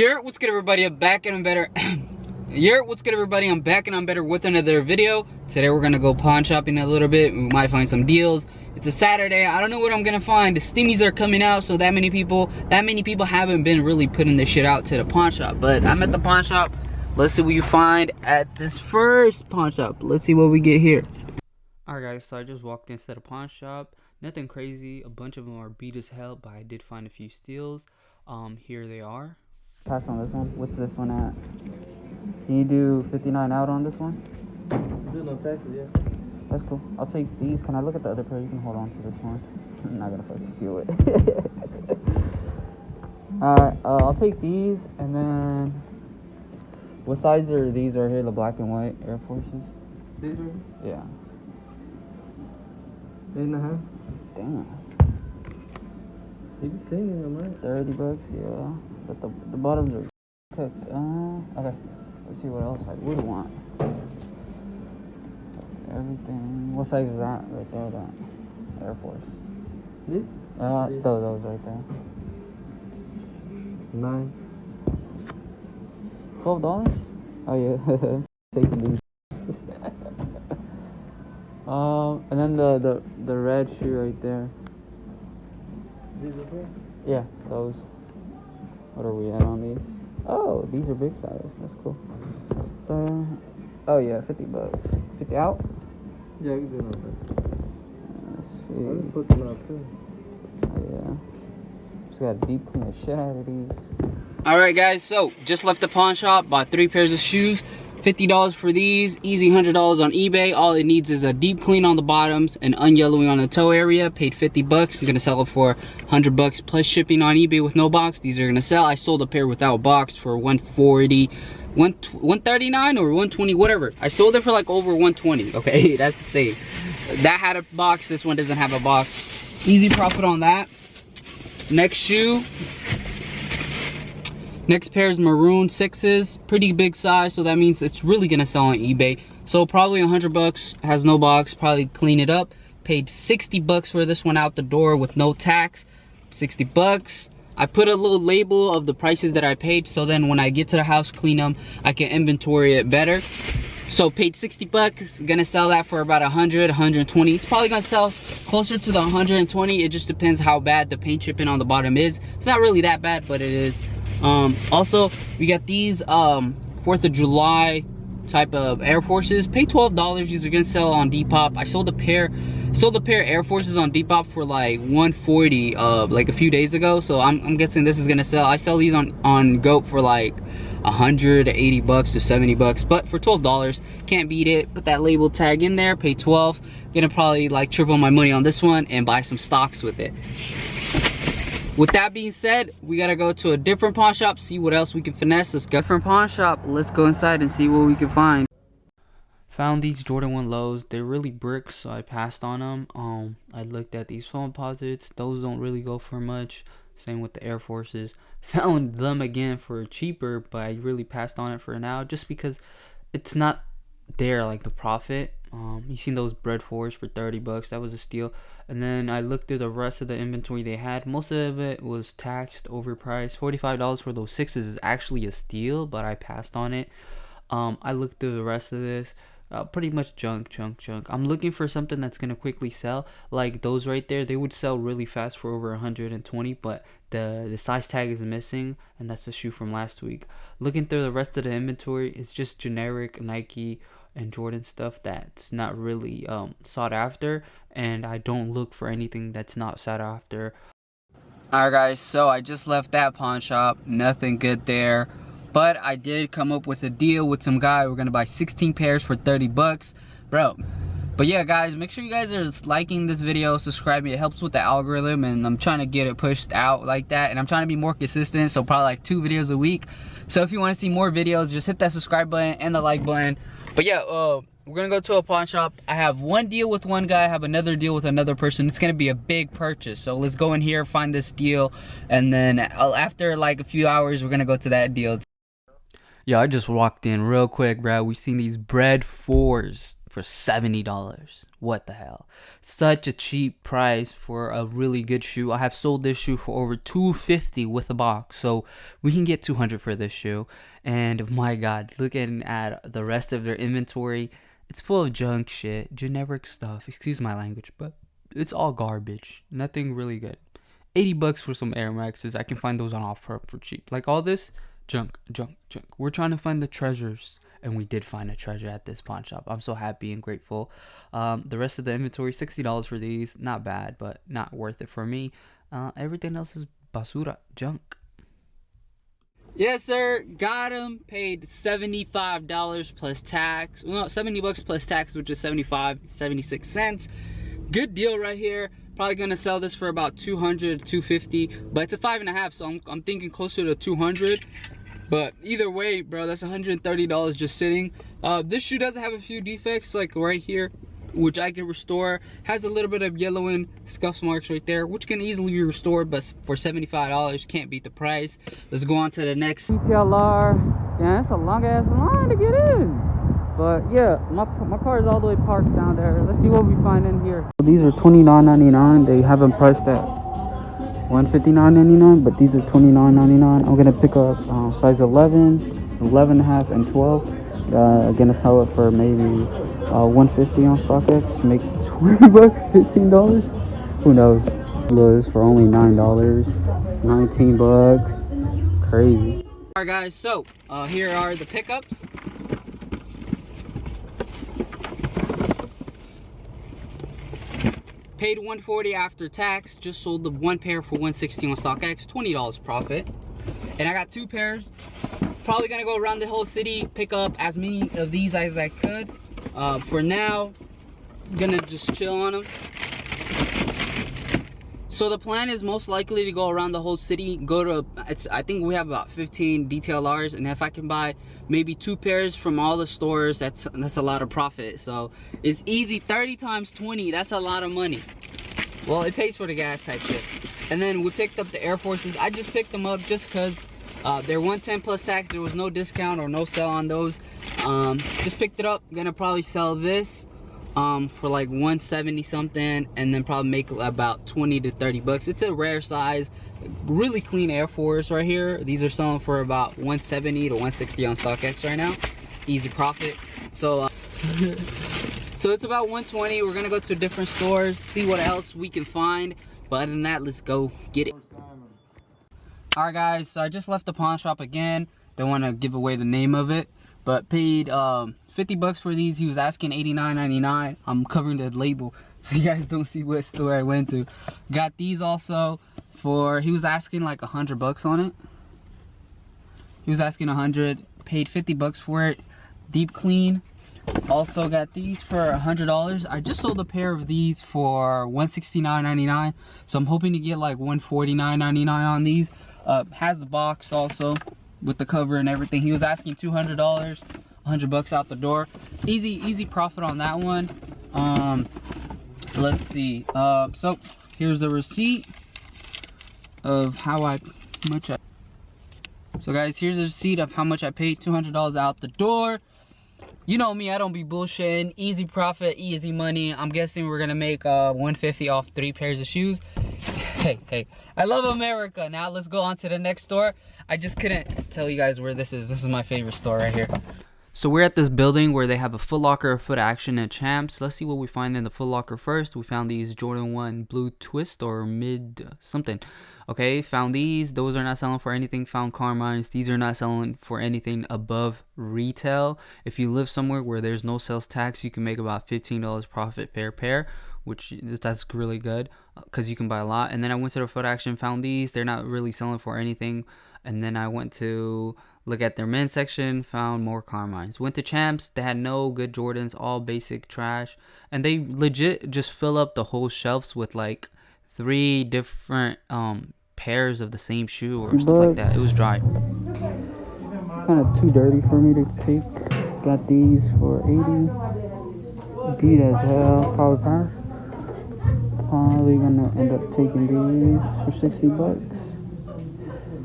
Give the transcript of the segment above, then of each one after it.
What's good, everybody? I'm back and I'm better. What's good, everybody? I'm back and I'm better with another video. Today we're gonna go pawn shopping a little bit. We might find some deals. It's a Saturday. I don't know what I'm gonna find. The steamies are coming out, so that many people haven't been really putting this shit out to the pawn shop. But I'm at the pawn shop. Let's see what you find at this first pawn shop. Let's see what we get here. Alright guys, so I just walked into the pawn shop. Nothing crazy. A bunch of them are beat as hell, but I did find a few steals. Here they are. Pass on this one. What's this one at? Can you do 59 out on this one? Do no taxes, yeah. That's cool. I'll take these. Can I look at the other pair? You can hold on to this one. I'm not gonna fucking steal it. Alright, I'll take these, and then what size are these right here? The black and white Air Forces? These right here? Yeah. 8.5. Damn. You can clean them, right? 30 bucks, yeah. But the bottoms are cooked. Okay. Let's see what else I would want. Everything. What size is that right there? That Air Force. This? Those right there. 9. $12? Oh yeah. Taking these. And then the red shoe right there. These are here? Yeah, those. What are we at on these? Oh, these are big size. That's cool. So, oh yeah, 50 bucks. 50 out? Yeah, you can do no taxes. Let's I see. just put them out too. Oh, yeah. Just gotta deep clean the shit out of these. Alright guys, so just left the pawn shop, bought 3 pairs of shoes. $50 for these, easy $100 on eBay. All it needs is a deep clean on the bottoms and unyellowing on the toe area. Paid 50 bucks. I'm gonna sell it for 100 bucks plus shipping on eBay with no box. These are gonna sell. I sold a pair without box for 140, 139 or 120, whatever. I sold it for like over 120. Okay, that's the thing. That had a box. This one doesn't have a box. Easy profit on that. Next shoe. Next pair is maroon 6s, pretty big size, so that means it's really gonna sell on eBay. So probably 100 bucks, has no box, probably clean it up. Paid 60 bucks for this one out the door with no tax. 60 bucks. I put a little label of the prices that I paid, so then when I get to the house, clean them, I can inventory it better. So paid 60 bucks, gonna sell that for about 100, 120. It's probably gonna sell closer to the 120. It just depends how bad the paint chipping on the bottom is. It's not really that bad, but it is. Also we got these 4th of July type of Air Forces. Pay $12. These are gonna sell on Depop. I sold a pair Air Forces on Depop for like 140 like a few days ago, so I'm guessing this is gonna sell. I sell these on Goat for like 180 bucks to 70 bucks, but for $12 can't beat it. Put that label tag in there, pay 12. Gonna probably like triple my money on this one and buy some stocks with it. With that being said, we gotta go to a different pawn shop, see what else we can finesse. Let's go. Different pawn shop. Let's go inside and see what we can find. Found these Jordan 1 lows. They're really bricks, so I passed on them. I looked at these phone posits. Those don't really go for much. Same with the Air Forces. Found them again for cheaper, but I really passed on it for now, just because it's not there like the profit. You seen those bread 4s for 30 bucks. That was a steal. And then I looked through the rest of the inventory they had. Most of it was taxed, overpriced. $45 for those 6s is actually a steal, but I passed on it. I looked through the rest of this. Pretty much junk. I'm looking for something that's gonna quickly sell. Like those right there, they would sell really fast for over 120, but the size tag is missing, and that's the shoe from last week. Looking through the rest of the inventory, it's just generic Nike and Jordan stuff that's not really sought after, and I don't look for anything that's not sought after. Alright guys, so I just left that pawn shop. Nothing good there, but I did come up with a deal with some guy. We're gonna buy 16 pairs for 30 bucks, bro. But yeah guys, make sure you guys are liking this video, subscribing. It helps with the algorithm, and I'm trying to get it pushed out like that, and I'm trying to be more consistent, so probably like 2 videos a week. So if you want to see more videos, just hit that subscribe button and the like button. But yeah, we're gonna go to a pawn shop. I have one deal with one guy, I have another deal with another person. It's gonna be a big purchase, so let's go in here, find this deal, and then after like a few hours, we're gonna go to that deal. Yeah, I just walked in real quick, bro. We seen these bread 4s. for $70. What the hell? Such a cheap price for a really good shoe. I have sold this shoe for over $250 with a box, so we can get $200 for this shoe. And my god, looking at the rest of their inventory, it's full of junk shit, generic stuff, excuse my language, but it's all garbage. Nothing really good. $80 for some Air Maxes. I can find those on offer for cheap. Like all this junk. We're trying to find the treasures, and we did find a treasure at this pawn shop. I'm so happy and grateful. The rest of the inventory, $60 for these. Not bad, but not worth it for me. Everything else is basura, junk. Yes, sir. Got him. Paid $75 plus tax. Well, $70 plus tax, which is 76 cents. Good deal right here. Probably gonna sell this for about $200, $250, but it's a 5.5, so I'm thinking closer to $200. But either way, bro, that's $130 just sitting. This shoe does have a few defects, like right here, which I can restore. Has a little bit of yellowing scuff marks right there, which can easily be restored, but for $75, can't beat the price. Let's go on to the next ST0LENN. Damn, it's a long ass line to get in. But yeah, my car is all the way parked down there. Let's see what we find in here. These are $29.99. They have them priced at $159.99, but these are $29.99. I'm gonna pick up size 11, 11.5, and 12. Gonna sell it for maybe $150 on StockX. Make $20, $15. Who knows? This for only $9, $19. Crazy. All right, guys. So here are the pickups. Paid $140 after tax. Just sold the one pair for $160 on StockX. $20 profit. And I got two pairs. Probably gonna go around the whole city, pick up as many of these as I could. For now, gonna just chill on them. So the plan is most likely to go around the whole city. I think we have about 15 DTLRs, and if I can buy maybe 2 pairs from all the stores, that's a lot of profit. So it's easy. 30 times 20, that's a lot of money. Well, it pays for the gas type shit. And then we picked up the Air Forces. I just picked them up just because they're $110 plus tax. There was no discount or no sale on those. Just picked it up. Gonna probably sell this for like $170 something, and then probably make about $20 to $30. It's a rare size, really clean Air Force right here. These are selling for about $170 to $160 on StockX right now. Easy profit. So so it's about $120. We're gonna go to different stores, see what else we can find, but other than that, let's go get it. All right, guys, so I just left the pawn shop again. Don't want to give away the name of it, but paid $50 for these. He was asking $89.99. I'm covering the label so you guys don't see what store I went to. Got these also for, he was asking like $100 on it. He was asking 100. Paid $50 for it. Deep clean. Also got these for $100. I just sold a pair of these for $169.99, so I'm hoping to get like $149.99 on these. Has the box also with the cover and everything. He was asking $200, $100 out the door. Easy profit on that one. Let's see. So here's the receipt of how much I. So guys, here's the receipt of how much I paid. $200 out the door. You know me, I don't be bullshitting. Easy profit, easy money. I'm guessing we're gonna make $150 off 3 pairs of shoes. Hey, I love America. Now let's go on to the next store. I just couldn't tell you guys where this is. This is my favorite store right here. So we're at this building where they have a Foot Locker, Foot Action, and Champs. Let's see what we find in the Foot Locker first. We found these Jordan 1 Blue Twist or mid something. Okay, found these. Those are not selling for anything. Found Carmines. These are not selling for anything above retail. If you live somewhere where there's no sales tax, you can make about $15 profit per pair, which that's really good because you can buy a lot. And then I went to the Foot Action, found these. They're not really selling for anything. And then I went to look at their men's section, found more Carmines. Went to Champs. They had no good Jordans, all basic trash. And they legit just fill up the whole shelves with like 3 different pairs of the same shoe or stuff like that. It was dry. Kind of too dirty for me to take. Got these for $80. Beat as hell. Probably gonna end up taking these for $60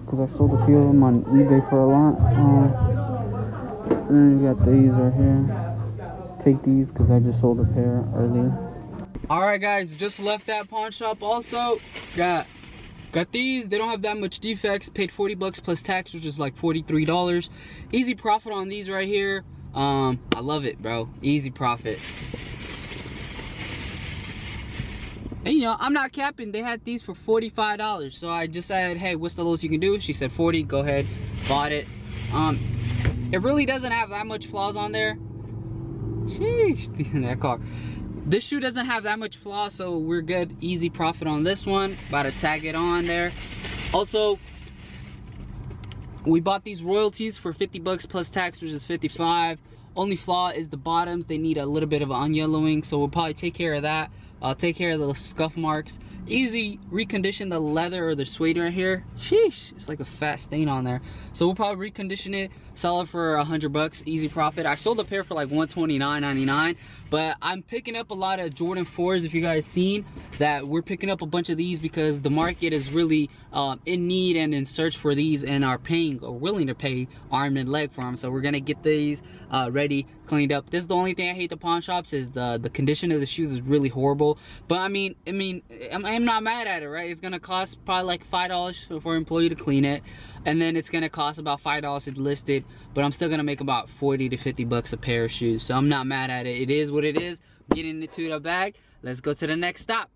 because I sold a few of them on eBay for a lot. And then we got these right here. take these because I just sold a pair earlier. Alright guys, just left that pawn shop also. Got these. They don't have that much defects. Paid 40 bucks plus tax, which is like $43. Easy profit on these right here. I love it, bro. Easy profit. And you know, I'm not capping. They had these for $45. So I just said, hey, what's the lowest you can do? She said 40. Go ahead. Bought it. It really doesn't have that much flaws on there. Sheesh, that car. This shoe doesn't have that much flaw, so we're good. Easy profit on this one. About to tag it on there. Also, we bought these royalties for 50 bucks plus tax, which is 55. Only flaw is the bottoms. They need a little bit of unyellowing, so we'll probably take care of that. Take care of the scuff marks. Easy recondition the leather or the suede right here. Sheesh, it's like a fat stain on there. So we'll probably recondition it, sell it for 100 bucks, easy profit. I sold a pair for like $129.99, but I'm picking up a lot of Jordan 4s. If you guys seen that, we're picking up a bunch of these because the market is really in need and in search for these, and are paying or willing to pay arm and leg for them. So we're gonna get these ready, cleaned up. This is the only thing I hate the pawn shops, is the condition of the shoes is really horrible. But I mean I'm not mad at it, right? It's gonna cost probably like $5 for an employee to clean it, and then it's gonna cost about $5 to list it, but I'm still gonna make about 40 to 50 bucks a pair of shoes. So I'm not mad at it. It is what it is. Getting into the bag. Let's go to the next stop.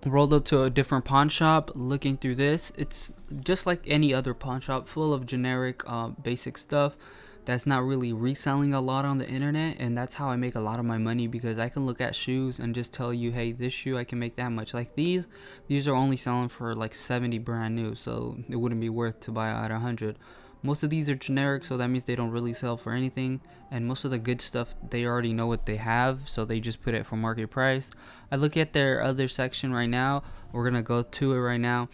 Rolled up to a different pawn shop. Looking through this, it's just like any other pawn shop, full of generic basic stuff that's not really reselling a lot on the internet. And that's how I make a lot of my money, because I can look at shoes and just tell you, hey, this shoe I can make that much. Like these are only selling for like 70 brand new, so it wouldn't be worth to buy at 100. Most of these are generic, so that means they don't really sell for anything. And most of the good stuff, they already know what they have, so they just put it for market price. I look at their other section right now. We're gonna go to it right now.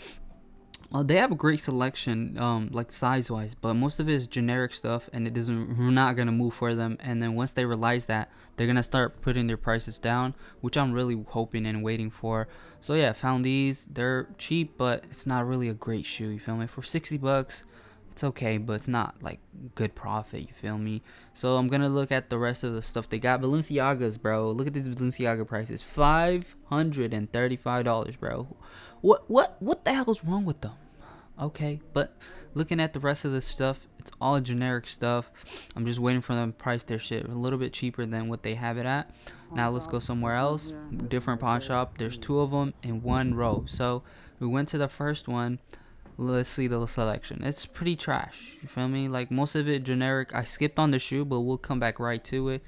They have a great selection, like size wise, but most of it is generic stuff, and we're not gonna move for them. And then once they realize that, they're gonna start putting their prices down, which I'm really hoping and waiting for. So yeah, found these. They're cheap, but it's not really a great shoe, you feel me? For 60 bucks, it's okay, but it's not like good profit, you feel me? So I'm gonna look at the rest of the stuff they got. Balenciagas, bro. Look at these Balenciaga prices. $535, bro. What the hell's wrong with them? Okay, but looking at the rest of the stuff, it's all generic stuff. I'm just waiting for them to price their shit a little bit cheaper than what they have it at. Now let's go somewhere else. Different pawn shop. There's 2 of them in one row. So we went to the first one. Let's see the selection. It's pretty trash, you feel me? Like most of it generic. I skipped on the shoe, but we'll come back right to it.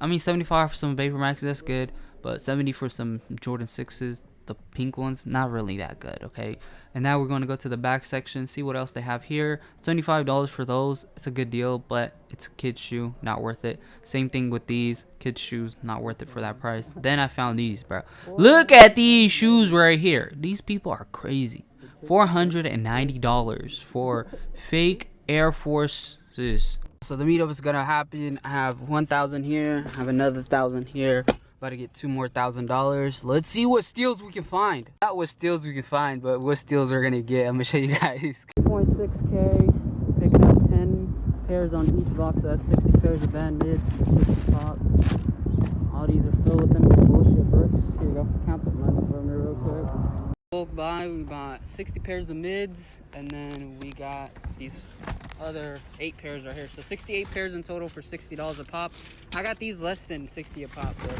I mean, 75 for some Vapor Maxes, that's good, but 70 for some Jordan 6s, the pink ones, not really that good. Okay, and now we're going to go to the back section, see what else they have here. $75 for those. It's a good deal, but it's a kid's shoe, not worth it. Same thing with these kids shoes, not worth it for that price. Then I found these, bro. Look at these shoes right here. These people are crazy. $490 for fake Air Forces. So the meetup is gonna happen. I have 1,000 here, I have another 1,000 here. About to get 2 more $1,000. Let's see what steals we can find. Not what steals we can find, but what steals we're gonna get. I'm gonna show you guys. 2.6K, picking up 10 pairs on each box. So that's 60 pairs of band mids, 60 pop. All these are filled with them bullshit bricks. Here we go. Count the money for me real quick. Bulk buy, we bought 60 pairs of mids, and then we got these other 8 pairs right here. So 68 pairs in total for $60 a pop. I got these less than 60 a pop, but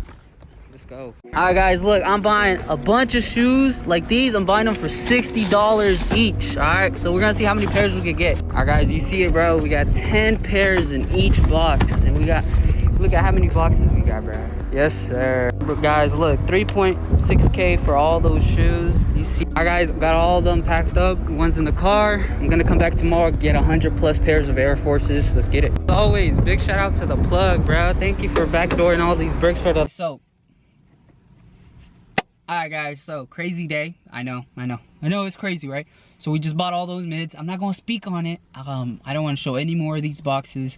let's go. Alright guys, look, I'm buying a bunch of shoes like these. I'm buying them for $60 each. Alright, so we're gonna see how many pairs we can get. Alright guys, you see it, bro. We got 10 pairs in each box, and we got, look at how many boxes we got, bro. Yes, sir. But guys, look, 3.6K for all those shoes. You see, alright guys, got all of them packed up. One's in the car. I'm gonna come back tomorrow, get 100+ pairs of Air Forces. Let's get it. As always, big shout out to the plug, bro. Thank you for backdooring all these bricks for the. So, alright guys, so crazy day. I know it's crazy, right? So we just bought all those mids. I'm not gonna speak on it. I don't want to show any more of these boxes.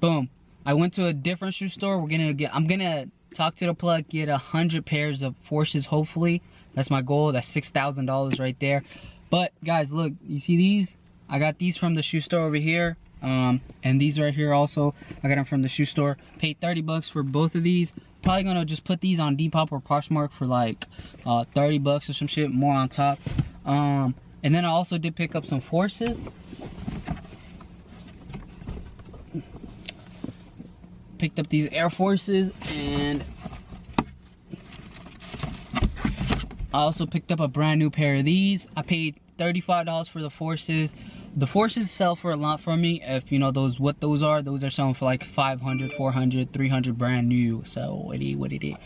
Boom. I went to a different shoe store. I'm gonna talk to the plug, get 100 pairs of Forces, hopefully. That's my goal. That's $6,000 right there. But guys, look, you see these? I got these from the shoe store over here. And these right here also, I got them from the shoe store. Paid 30 bucks for both of these. Probably gonna just put these on Depop or Poshmark for like 30 bucks or some shit more on top. And then I also did pick up some Forces. Picked up these Air Forces, and I also picked up a brand new pair of these. I paid $35 for the Forces. The Forces sell for a lot for me. If you know what those are selling for like 500, 400, 300 brand new. So it is what it is.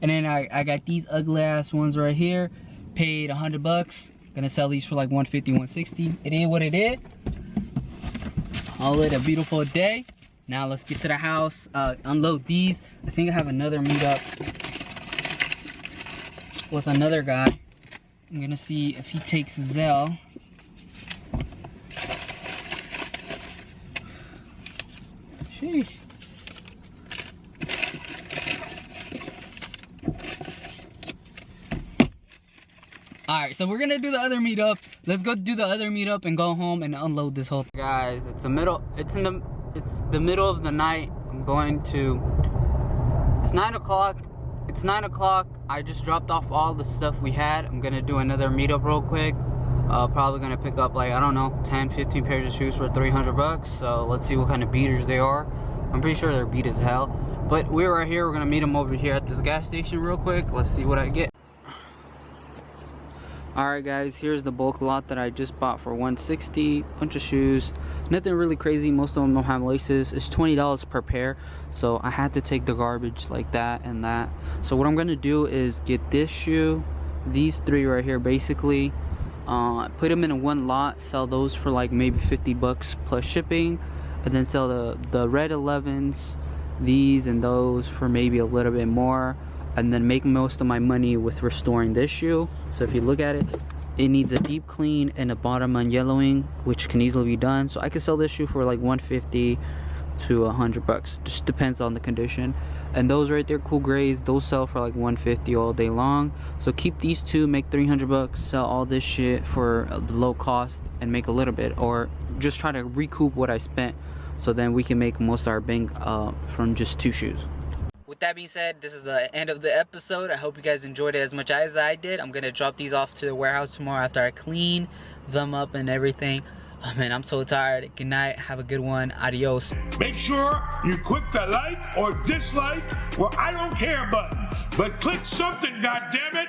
And then I got these ugly ass ones right here. Paid 100 bucks. Gonna sell these for like 150, 160. It is what it is. Call it a beautiful day. Now let's get to the house, unload these. I think I have another meetup with another guy. I'm gonna see if he takes Zelle. Sheesh. Alright, so we're gonna do the other meetup. Let's go do the other meetup and go home and unload this whole thing. Guys, it's the middle of the night. I'm going to, it's 9 o'clock. It's 9 o'clock. I just dropped off all the stuff we had. I'm gonna do another meetup real quick. Probably gonna pick up like, I don't know, 10, 15 pairs of shoes for 300 bucks. So let's see what kind of beaters they are. I'm pretty sure they're beat as hell. But we're right here. We're gonna meet them over here at this gas station real quick. Let's see what I get. Alright guys, here's the bulk lot that I just bought for 160. Bunch of shoes. Nothing really crazy. Most of them don't have laces. It's $20 per pair. So I had to take the garbage like that and that. So what I'm gonna do is get this shoe, these three right here basically, put them in one lot, sell those for like maybe 50 bucks plus shipping, and then sell the red 11s, these and those for maybe a little bit more, and then make most of my money with restoring this shoe. So if you look at it, it needs a deep clean and a bottom unyellowing, which can easily be done. So I could sell this shoe for like 150 to 100 bucks, just depends on the condition. And those right there, cool grays, those sell for like 150 all day long. So keep these two, make 300 bucks, sell all this shit for low cost and make a little bit, or just try to recoup what I spent, so then we can make most of our bang from just two shoes. With that being said, this is the end of the episode. I hope you guys enjoyed it as much as I did. I'm gonna drop these off to the warehouse tomorrow after I clean them up and everything. Oh man, I'm so tired. Good night, have a good one, adios. Make sure you click the like or dislike, or I don't care button, but click something, goddammit.